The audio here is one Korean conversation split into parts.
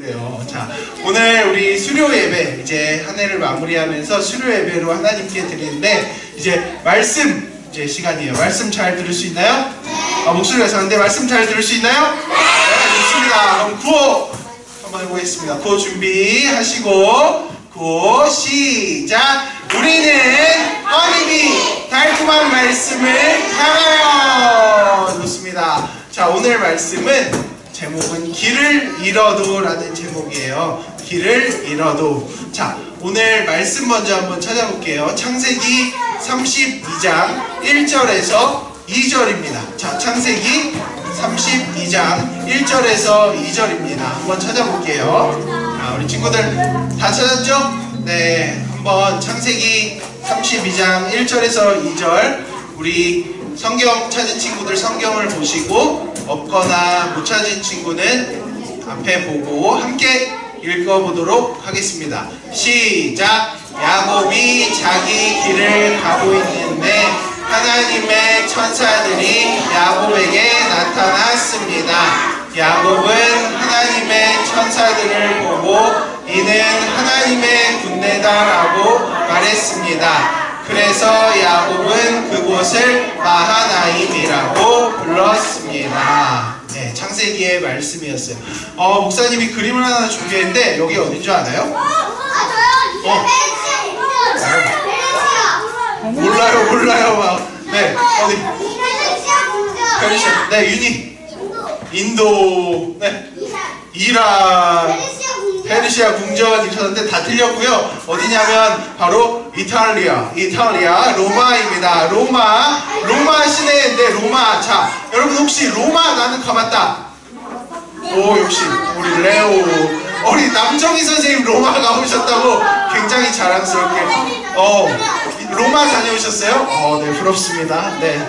그래요. 자, 오늘 우리 수료 예배 이제 한 해를 마무리하면서 수료 예배로 하나님께 드리는데 이제 말씀 이제 시간이에요. 말씀 잘 들을 수 있나요? 네. 목소리가 작은데 말씀 잘 들을 수 있나요? 네, 좋습니다. 그럼 구호 한번 해보겠습니다. 구호 준비하시고 구호 시작. 우리는 어린이 달콤한 말씀을 향하여. 좋습니다. 자, 오늘 말씀은 제목은 길을 잃어도 라는 제목이에요. 길을 잃어도. 자, 오늘 말씀 먼저 한번 찾아볼게요. 창세기 32장 1절에서 2절입니다. 자, 창세기 32장 1절에서 2절입니다. 한번 찾아볼게요. 자, 우리 친구들 다 찾았죠? 네, 한번 창세기 32장 1절에서 2절 우리 성경 찾은 친구들 성경을 보시고 없거나 못 찾은 친구는 앞에 보고 함께 읽어보도록 하겠습니다. 시작! 야곱이 자기 길을 가고 있는데 하나님의 천사들이 야곱에게 나타났습니다. 야곱은 하나님의 천사들을 보고 이는 하나님의 군대다라고 말했습니다. 그래서 야곱은 그곳을 마하나임이라고 불렀습니다. 네, 창세기의 말씀이었어요. 목사님이 그림을 하나 준비했는데 여기 어딘 줄 아나요? 몰라요. 네, 어디? 페르시아. 네, 유니. 인도. 네, 이란. 페르시아 궁전이셨는데 다 틀렸고요. 어디냐면 바로 이탈리아, 로마입니다. 로마 시내인데 로마. 자, 여러분 혹시 로마 나는 가봤다? 오, 역시 우리 레오, 우리 남정희 선생님 로마 가보셨다고 굉장히 자랑스럽게. 로마 다녀오셨어요? 네, 부럽습니다. 네,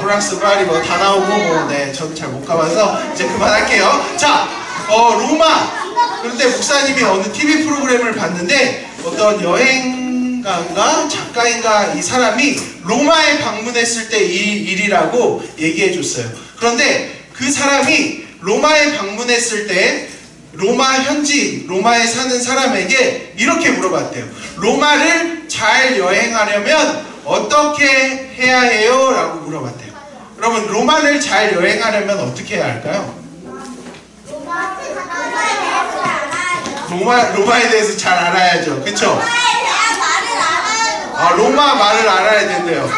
프랑스, 파리 뭐 다 나오고 네, 저는 잘 못 가봐서 이제 그만할게요. 자, 로마. 그런데 목사님이 어느 TV 프로그램을 봤는데 어떤 여행가인가 작가인가 이 사람이 로마에 방문했을 때 이 일이라고 얘기해 줬어요. 그런데 그 사람이 로마에 방문했을 때 로마 현지, 로마에 사는 사람에게 이렇게 물어봤대요. 로마를 잘 여행하려면 어떻게 해야 해요? 라고 물어봤대요. 여러분, 로마를 잘 여행하려면 어떻게 해야 할까요? 로마에 대해서 잘 알아야죠. 그쵸? 로마 말을 알아야 된대요.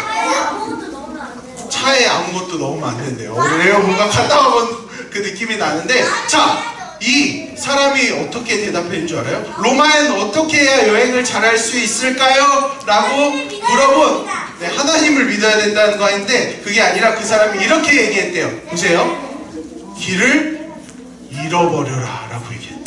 차에 아무것도 넣으면 안 된대요. 그래요? 뭔가 갔다 와본 그 느낌이 나는데, 자, 이 사람이 어떻게 대답했는 줄 알아요? 로마엔 어떻게 해야 여행을 잘할 수 있을까요? 라고 물어본, 네, 하나님을 믿어야 된다는 거 아닌데 그게 아니라 그 사람이 이렇게 얘기했대요. 보세요. 길을 잃어버려라 라고 얘기했대요.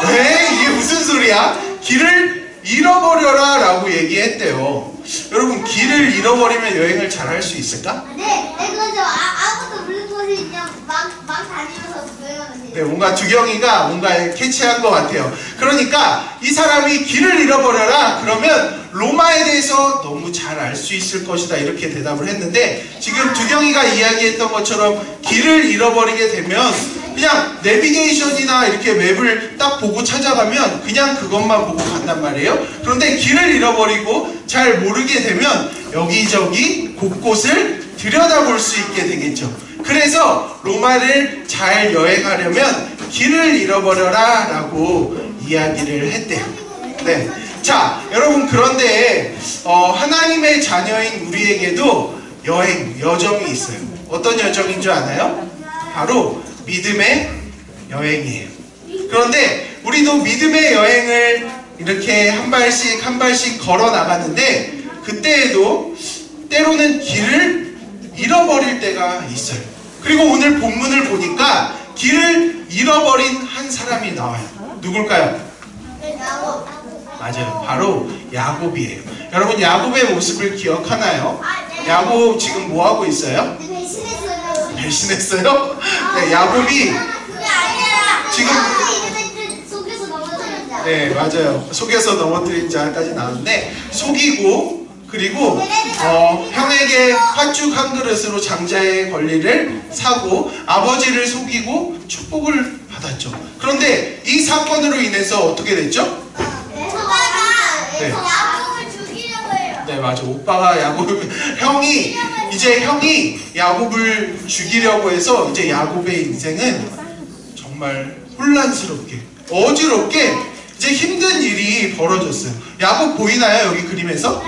네, 이게 무슨 소리야? 길을 잃어버려라 라고 얘기했대요. 여러분, 길을 잃어버리면 여행을 잘 할 수 있을까? 네, 그거죠. 아무것도 모르는 곳에 그냥 막 다니면서 여행하면 돼요. 네, 뭔가 두경이가 뭔가 캐치한 것 같아요. 그러니까 이 사람이 길을 잃어버려라 그러면 로마에 대해서 너무 잘 알 수 있을 것이다 이렇게 대답을 했는데, 지금 두경이가 이야기했던 것처럼 길을 잃어버리게 되면 그냥 내비게이션이나 이렇게 맵을 딱 보고 찾아가면 그냥 그것만 보고 간단 말이에요. 그런데 길을 잃어버리고 잘 모르게 되면 여기저기 곳곳을 들여다볼 수 있게 되겠죠. 그래서 로마를 잘 여행하려면 길을 잃어버려라 라고 이야기를 했대요. 네. 자, 여러분, 그런데 하나님의 자녀인 우리에게도 여정이 있어요. 어떤 여정인 줄 아나요? 바로 믿음의 여행이에요. 그런데 우리도 믿음의 여행을 이렇게 한 발씩 걸어 나가는데 그때에도 때로는 길을 잃어버릴 때가 있어요. 그리고 오늘 본문을 보니까 길을 잃어버린 한 사람이 나와요. 누굴까요? 맞아요. 바로 야곱이에요. 여러분, 야곱의 모습을 기억하나요? 야곱 지금 뭐 하고 있어요? 배신했어요? 네, 야곱이 지금 네, 맞아요. 속여서 넘어뜨린 자까지 나왔는데 속이고, 그리고 형에게 팥죽 한 그릇으로 장자의 권리를 사고 아버지를 속이고 축복을 받았죠. 그런데 이 사건으로 인해서 어떻게 됐죠? 네. 야곱을 죽이려고 해요. 네, 맞아. 오빠가 형이 야곱을 죽이려고 해서 이제 야곱의 인생은 정말 혼란스럽게, 어지럽게 이제 힘든 일이 벌어졌어요. 야곱 보이나요? 여기 그림에서?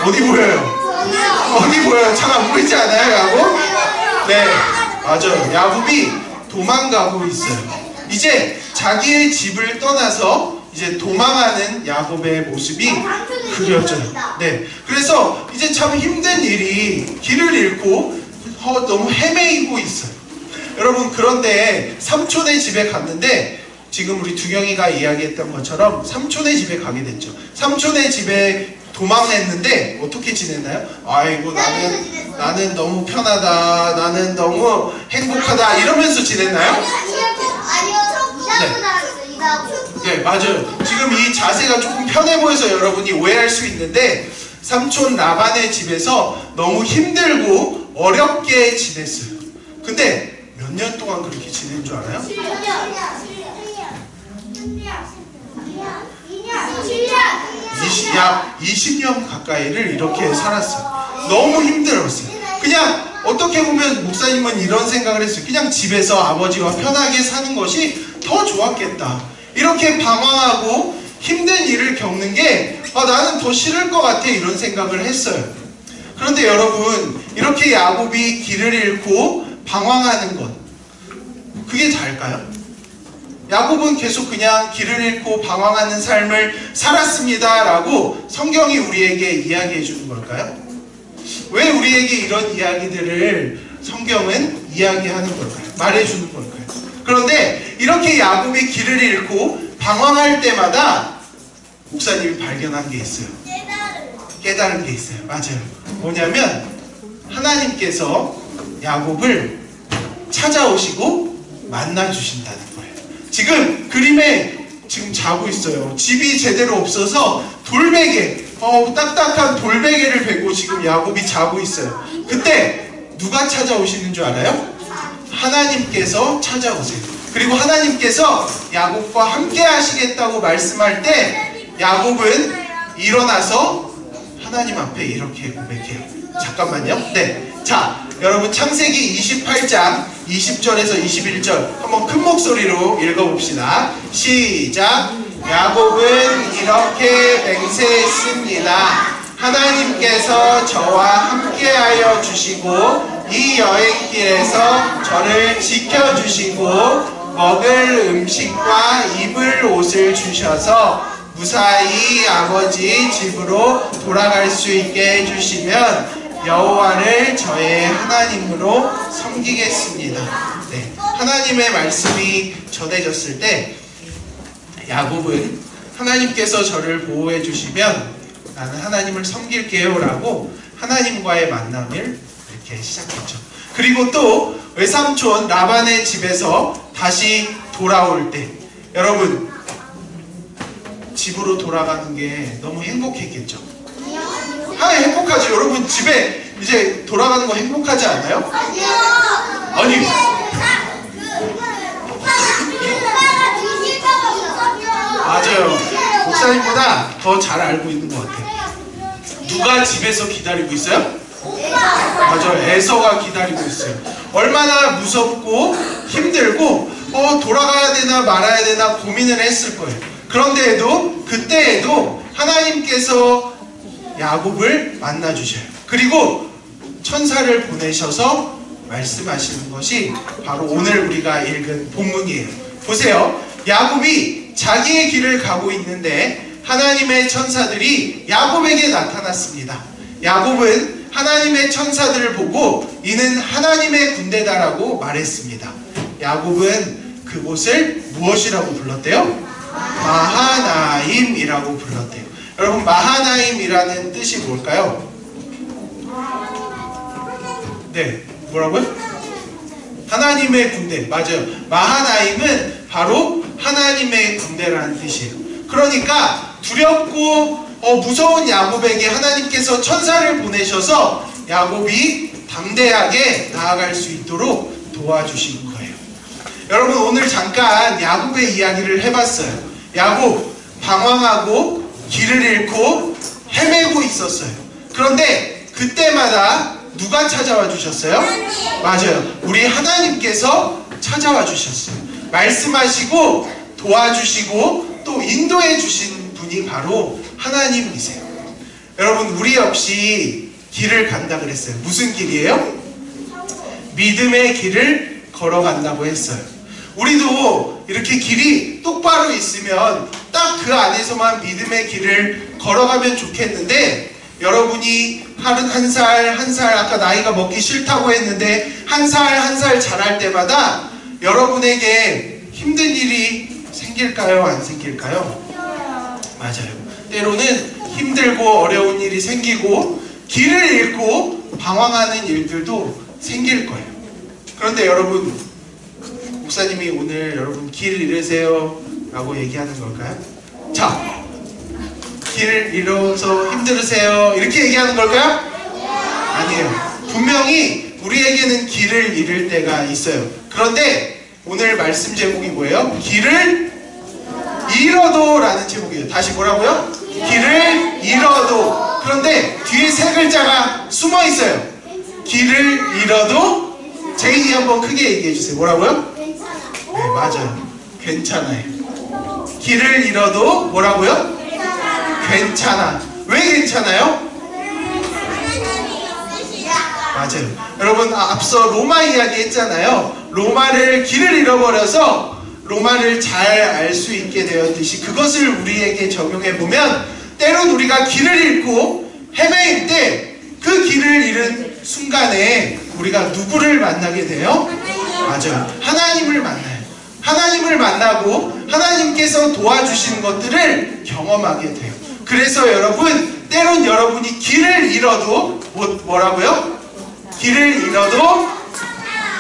어디 보여요? 어디 보여요? 잘 안 보이지 않아요, 야곱? 네, 맞아요. 야곱이 도망가고 있어요. 이제 자기의 집을 떠나서 이제 도망하는 야곱의 모습이 그려져요. 네, 그래서 이제 참 힘든 일이 길을 잃고 너무 헤매이고 있어요. 여러분, 그런데 삼촌의 집에 갔는데 지금 우리 두경이가 이야기했던 것처럼 삼촌의 집에 가게 됐죠. 삼촌의 집에 도망했는데 어떻게 지냈나요? 아이고, 나는 너무 편하다, 나는 너무 행복하다 이러면서 지냈나요? 네, 맞아요. 지금 이 자세가 조금 편해 보여서 여러분이 오해할 수 있는데 삼촌 라반의 집에서 너무 힘들고 어렵게 지냈어요. 근데 몇 년 동안 그렇게 지낸 줄 알아요? 20년 가까이를 이렇게 살았어요. 너무 힘들었어요. 그냥 어떻게 보면 목사님은 이런 생각을 했어요. 그냥 집에서 아버지와 편하게 사는 것이 더 좋았겠다. 이렇게 방황하고 힘든 일을 겪는 게 나는 더 싫을 것 같아, 이런 생각을 했어요. 그런데 여러분, 이렇게 야곱이 길을 잃고 방황하는 것, 그게 다일까요? 야곱은 계속 그냥 길을 잃고 방황하는 삶을 살았습니다 라고 성경이 우리에게 이야기해 주는 걸까요? 왜 우리에게 이런 이야기들을 성경은 이야기하는 걸까요? 말해주는 걸까요? 그런데 이렇게 야곱이 길을 잃고 방황할 때마다 목사님이 발견한 게 있어요. 깨달은 게 있어요. 맞아요. 뭐냐면 하나님께서 야곱을 찾아오시고 만나주신다는 거예요. 지금 그림에 지금 자고 있어요. 집이 제대로 없어서 돌베개, 딱딱한 돌베개를 베고 지금 야곱이 자고 있어요. 그때 누가 찾아오시는 줄 알아요? 하나님께서 찾아오세요. 그리고 하나님께서 야곱과 함께 하시겠다고 말씀할 때 야곱은 일어나서 하나님 앞에 이렇게 고백해요. 잠깐만요. 네. 자, 여러분 창세기 28장 20절에서 21절 한번 큰 목소리로 읽어봅시다. 시작. 야곱은 이렇게 맹세했습니다. 하나님께서 저와 함께하여 주시고 이 여행길에서 저를 지켜주시고 먹을 음식과 입을 옷을 주셔서 무사히 아버지 집으로 돌아갈 수 있게 해주시면 여호와를 저의 하나님으로 섬기겠습니다. 네, 하나님의 말씀이 전해졌을 때 야곱은 하나님께서 저를 보호해 주시면 나는 하나님을 섬길게요 라고 하나님과의 만남을 이렇게 시작했죠. 그리고 또 외삼촌 라반의 집에서 다시 돌아올 때 여러분 집으로 돌아가는 게 너무 행복했겠죠. 행복하지. 여러분 집에 이제 돌아가는 거 행복하지 않아요? 아니 맞아요. 목사님보다 더 잘 알고 있는 것 같아요. 누가 집에서 기다리고 있어요? 맞아요. 에서가 기다리고 있어요. 얼마나 무섭고 힘들고 돌아가야 되나 말아야 되나 고민을 했을 거예요. 그런데도 그때에도 하나님께서 야곱을 만나주셔요. 그리고 천사를 보내셔서 말씀하시는 것이 바로 오늘 우리가 읽은 본문이에요. 보세요. 야곱이 자기의 길을 가고 있는데 하나님의 천사들이 야곱에게 나타났습니다. 야곱은 하나님의 천사들을 보고 이는 하나님의 군대다라고 말했습니다. 야곱은 그곳을 무엇이라고 불렀대요? 마하나임이라고 불렀대요. 여러분 마하나임이라는 뜻이 뭘까요? 네, 뭐라고요? 하나님의 군대. 맞아요. 마하나임은 바로 하나님의 군대라는 뜻이에요. 그러니까 두렵고 무서운 야곱에게 하나님께서 천사를 보내셔서 야곱이 담대하게 나아갈 수 있도록 도와주신 거예요. 여러분 오늘 잠깐 야곱의 이야기를 해봤어요. 야곱 방황하고 길을 잃고 헤매고 있었어요. 그런데 그때마다 누가 찾아와 주셨어요? 맞아요. 우리 하나님께서 찾아와 주셨어요. 말씀하시고 도와주시고 또 인도해 주신 분이 바로 하나님이세요. 여러분 우리 역시 길을 간다 그랬어요. 무슨 길이에요? 믿음의 길을 걸어간다고 했어요. 우리도 이렇게 길이 똑바로 있으면 딱 그 안에서만 믿음의 길을 걸어가면 좋겠는데, 여러분이 한 살 한 살 아까 나이가 먹기 싫다고 했는데 한 살 한 살 자랄 때마다 여러분에게 힘든 일이 생길까요? 안 생길까요? 맞아요. 때로는 힘들고 어려운 일이 생기고 길을 잃고 방황하는 일들도 생길 거예요. 그런데 여러분, 목사님이 오늘 여러분 길 잃으세요 라고 얘기하는 걸까요? 자, 길 잃어서 힘들으세요 이렇게 얘기하는 걸까요? 아니에요. 분명히 우리에게는 길을 잃을 때가 있어요. 그런데 오늘 말씀 제목이 뭐예요? 길을 잃어도 라는 제목이에요. 다시 뭐라고요? 길을 잃어도. 그런데 뒤에 세 글자가 숨어 있어요. 길을 잃어도. 제인이 한번 크게 얘기해 주세요. 뭐라고요? 네, 맞아요. 괜찮아요. 길을 잃어도 뭐라고요? 괜찮아. 왜 괜찮아요? 맞아요. 여러분 앞서 로마 이야기 했잖아요. 로마를 길을 잃어버려서 로마를 잘 알 수 있게 되었듯이 그것을 우리에게 적용해 보면, 때론 우리가 길을 잃고 헤매일 때 그 길을 잃은 순간에 우리가 누구를 만나게 돼요? 맞아요. 하나님을 만나요. 하나님을 만나고 하나님께서 도와주신 것들을 경험하게 돼요. 그래서 여러분, 때론 여러분이 길을 잃어도 뭐라고요? 길을 잃어도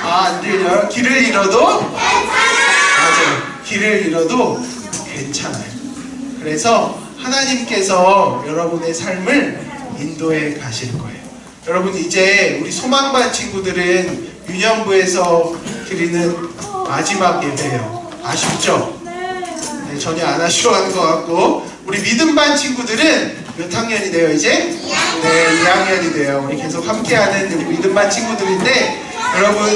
안 들려요? 길을 잃어도 맞아요. 길을 잃어도 괜찮아요. 그래서 하나님께서 여러분의 삶을 인도해 가실 거예요. 여러분 이제 우리 소망반 친구들은 유년부에서 드리는 마지막 예배예요. 아쉽죠? 네, 전혀 안 아쉬워하는 것 같고, 우리 믿음반 친구들은 몇 학년이 돼요 이제? 네, 2학년이 돼요. 우리 계속 함께하는 우리 믿음반 친구들인데, 여러분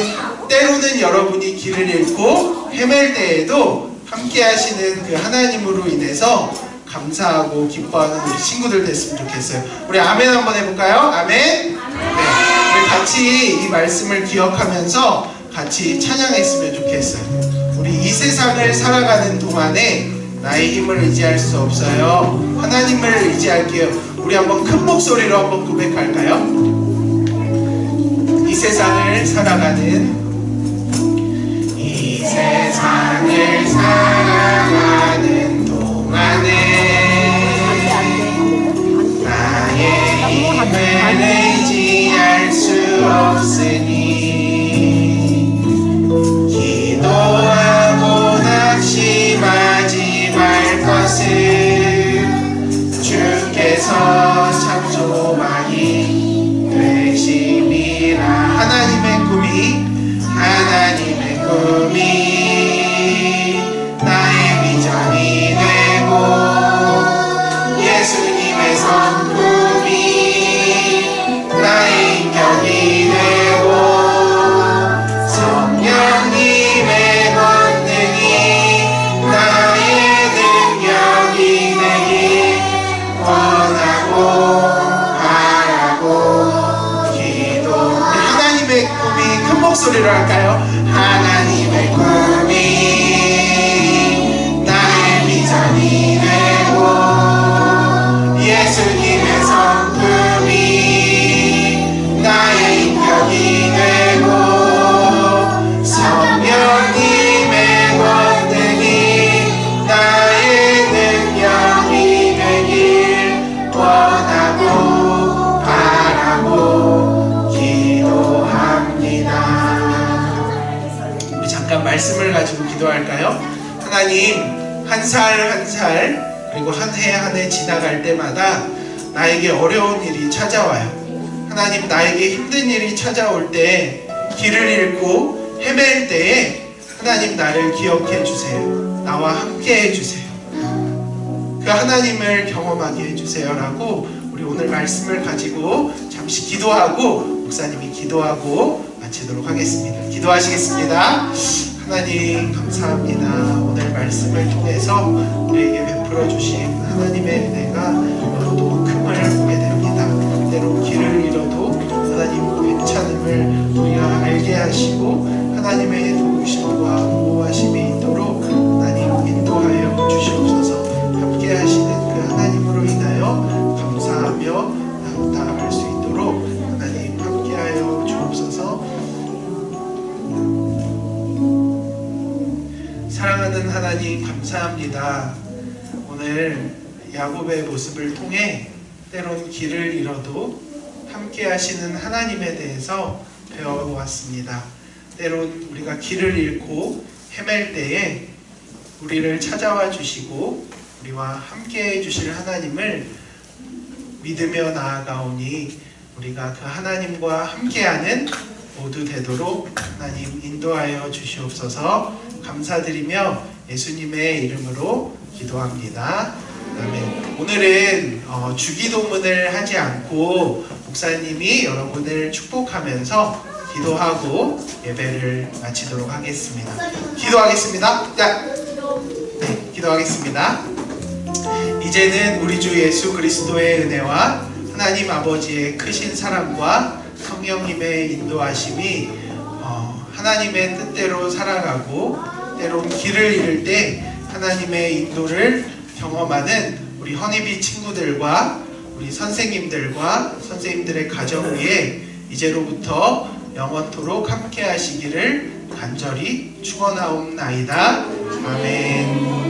때로는 여러분이 길을 잃고 헤맬 때에도 함께 하시는 그 하나님으로 인해서 감사하고 기뻐하는 우리 친구들 됐으면 좋겠어요. 우리 아멘 한번 해볼까요? 아멘. 네, 우리 같이 이 말씀을 기억하면서 같이 찬양했으면 좋겠어요. 우리 이 세상을 살아가는 동안에 나의 힘을 의지할 수 없어요. 하나님을 의지할게요. 우리 한번 큰 목소리로 한번 고백할까요? 이 세상을 살아가는, 이 세상을 살아가는 동안에 나의 힘을 의지할 수 없으니 기도하고 낙심하지 말 것을 주께서 창조만이 되심이라. 하나님의 꿈이 나의 비전이 되고, 예수님의 성품이 나의 인격이 되고, 성령님의 권능이 나의 능력이 되길 원하고 바라고 기도. 하나님의 꿈이 큰 목소리로 할까요? 하나님의 꿈이 나의 비전이 되고, 예수님의 성품이 나의 인격이 되고, 성령님의 권능이 나의 능력이 되길 원하고 바라고 기도합니다. 우리 잠깐 말씀을 가지고 기도할까요? 하나님, 한 살 한 살 그리고 한 해 한 해 지나갈 때마다 나에게 어려운 일이 찾아와요. 하나님, 나에게 힘든 일이 찾아올 때, 길을 잃고 헤맬 때에 하나님 나를 기억해 주세요. 나와 함께 해주세요. 그 하나님을 경험하게 해주세요 라고 우리 오늘 말씀을 가지고 잠시 기도하고 목사님이 기도하고 마치도록 하겠습니다. 기도하시겠습니다. 하나님 감사합니다. 오늘 말씀을 통해서 우리에게 베풀어 주신 하나님의 은혜가 너무도 큼을 보게 됩니다. 때로 길을 잃어도 하나님 괜찮음을 우리가 알게 하시고 하나님의 도우심과 보호하심이 있도록 하나님 인도하여 주시옵소서. 함께 하시는 그 하나님으로 인하여 감사하며 나아갈 수 있도록 하나님 함께하여 주옵소서. 사랑하는 하나님 감사합니다. 오늘 야곱의 모습을 통해 때론 길을 잃어도 함께 하시는 하나님에 대해서 배워보았습니다. 때론 우리가 길을 잃고 헤맬 때에 우리를 찾아와 주시고 우리와 함께 해주실 하나님을 믿으며 나아가오니 우리가 그 하나님과 함께하는 모두 되도록 하나님 인도하여 주시옵소서. 감사드리며 예수님의 이름으로 기도합니다. 아멘. 오늘은 주기도문을 하지 않고 목사님이 여러분을 축복하면서 기도하고 예배를 마치도록 하겠습니다. 기도하겠습니다. 네, 기도하겠습니다. 이제는 우리 주 예수 그리스도의 은혜와 하나님 아버지의 크신 사랑과 성령님의 인도하심이 하나님의 뜻대로 살아가고 때론 길을 잃을 때 하나님의 인도를 경험하는 우리 허니비 친구들과 우리 선생님들과 선생님들의 가정 위에 이제로부터 영원토록 함께 하시기를 간절히 축원하옵나이다. 아멘.